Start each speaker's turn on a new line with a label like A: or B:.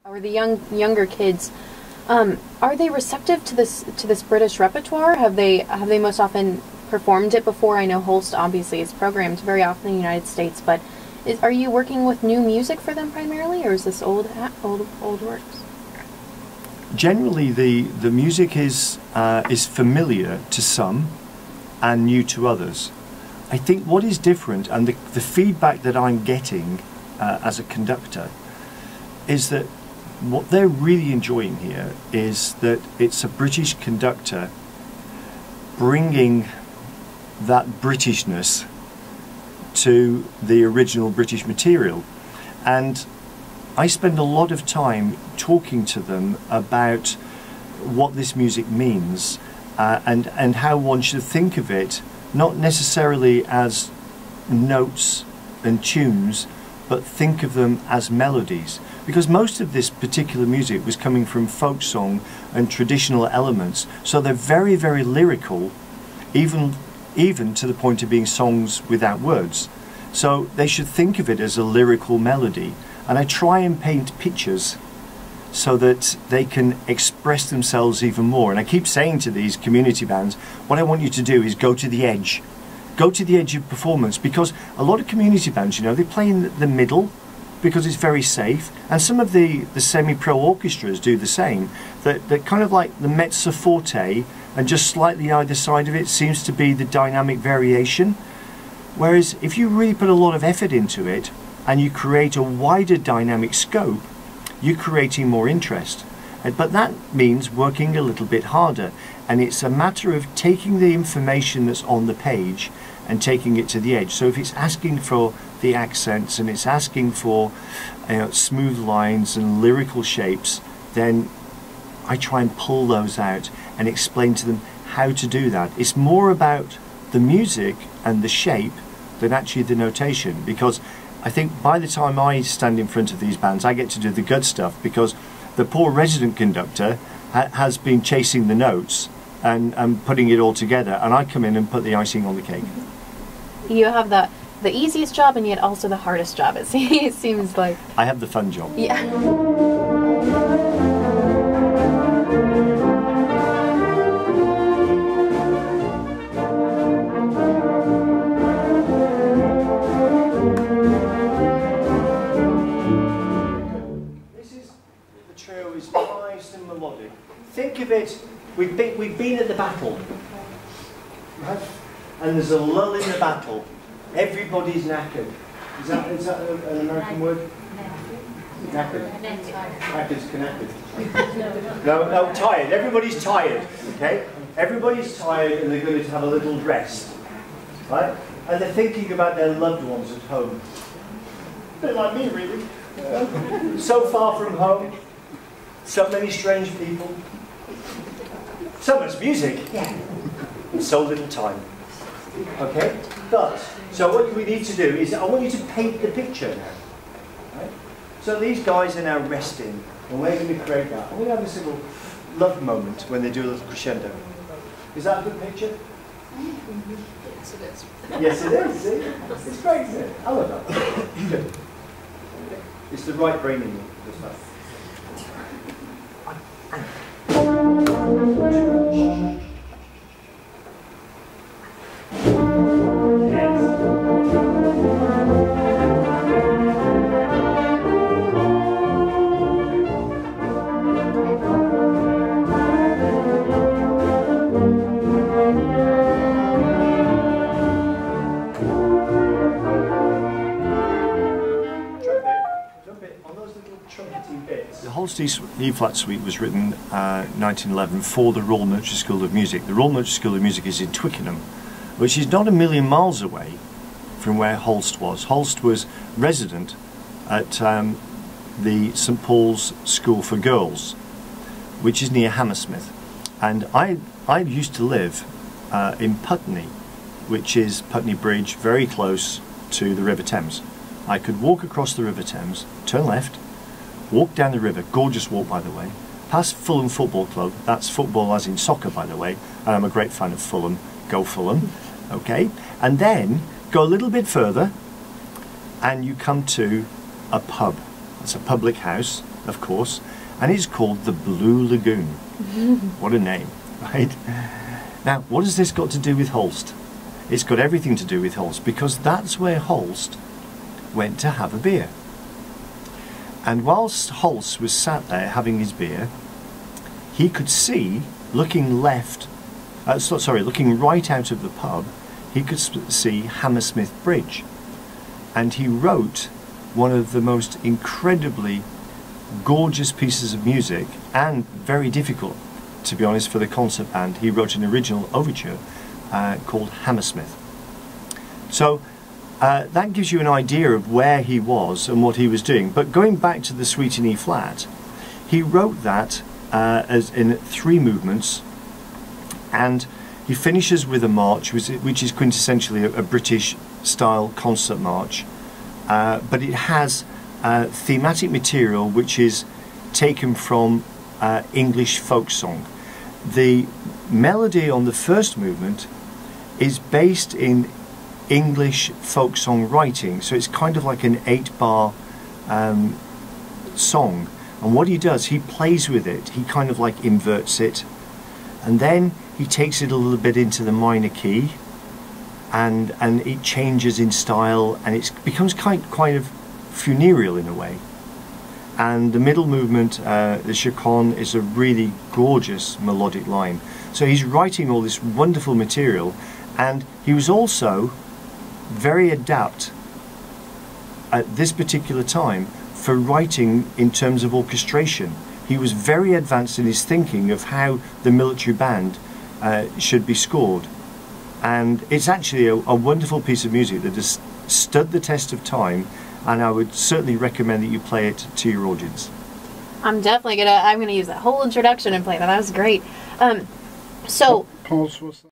A: Or the younger kids, are they receptive to this British repertoire? Have they most often performed it before? I know Holst obviously is programmed very often in the United States, but are you working with new music for them primarily, or is this old works?
B: Generally, the music is familiar to some and new to others. I think what is different, and the feedback that I'm getting as a conductor, is that what they're really enjoying here is that it's a British conductor bringing that Britishness to the original British material. And I spend a lot of time talking to them about what this music means and how one should think of it, not necessarily as notes and tunes, but think of them as melodies. Because most of this particular music was coming from folk song and traditional elements, so they're very, very lyrical, even to the point of being songs without words. So they should think of it as a lyrical melody. And I try and paint pictures so that they can express themselves even more. And I keep saying to these community bands, what I want you to do is go to the edge. Go to the edge of performance, because a lot of community bands, you know, they play in the middle because it's very safe, and some of the semi-pro orchestras do the same. That kind of like the mezzo forte, and just slightly either side of it seems to be the dynamic variation. Whereas if you really put a lot of effort into it and you create a wider dynamic scope, you're creating more interest. But that means working a little bit harder, and it's a matter of taking the information that's on the page and taking it to the edge. So if it's asking for the accents and it's asking for smooth lines and lyrical shapes, then I try and pull those out and explain to them how to do that. It's more about the music and the shape than actually the notation, because I think by the time I stand in front of these bands, I get to do the good stuff, because the poor resident conductor has been chasing the notes and putting it all together, and I come in and put the icing on the cake.
A: You have the easiest job and yet also the hardest job, it seems like.
B: I have the fun job.
A: Yeah.
B: Nice and melodic. Think of it, we've been at the battle, right? And there's a lull in the battle. Everybody's knackered. Is that an American word? Knackered. Knackered's connected. No, tired. Everybody's tired. Okay? Everybody's tired, and they're going to have a little rest, right? And they're thinking about their loved ones at home. A bit like me, really. So far from home. So many strange people. So much music. Yeah. So little time. Okay? But, so what we need to do is, I want you to paint the picture now. Right? So these guys are now resting, and we're going to create that. And we have this little love moment when they do a little crescendo. Is that a good picture?
C: Yes, it is.
B: Yes, it is. See? It's great, isn't it? I love that. Good. It's the right brain in you, this stuff. The Holst E-flat Suite was written 1911 for the Royal Military School of Music. The Royal Military School of Music is in Twickenham, which is not a million miles away from where Holst was. Holst was resident at the St Paul's School for Girls, which is near Hammersmith. And I used to live in Putney, which is Putney Bridge, very close to the River Thames. I could walk across the River Thames, turn left, walk down the river, gorgeous walk by the way, past Fulham Football Club, that's football as in soccer by the way, and I'm a great fan of Fulham, go Fulham, okay, and then go a little bit further and you come to a pub. It's a public house of course, and it's called the Blue Lagoon. What a name, right? Now, what has this got to do with Holst? It's got everything to do with Holst, because that's where Holst went to have a beer. And whilst Holst was sat there having his beer, he could see, looking right out of the pub, he could see Hammersmith Bridge. And he wrote one of the most incredibly gorgeous pieces of music, and very difficult, to be honest, for the concert band. He wrote an original overture called Hammersmith. So that gives you an idea of where he was and what he was doing. But going back to the Suite in E flat, he wrote that as in 3 movements, and he finishes with a march, which is quintessentially a British style concert march, but it has thematic material which is taken from English folk song. The melody on the first movement is based in English folk song writing, so it's kind of like an 8-bar song, and what he does, he plays with it, he kind of like inverts it, and then he takes it a little bit into the minor key, and it changes in style, and it becomes kind of funereal in a way. And the middle movement, the chaconne, is a really gorgeous melodic line. So he's writing all this wonderful material, and he was also very adept at this particular time for writing in terms of orchestration. He was very advanced in his thinking of how the military band should be scored, and it's actually a wonderful piece of music that has stood the test of time, and I would certainly recommend that you play it to your audience.
A: I'm definitely gonna use that whole introduction and play that. That was great. So
D: Pause for a second.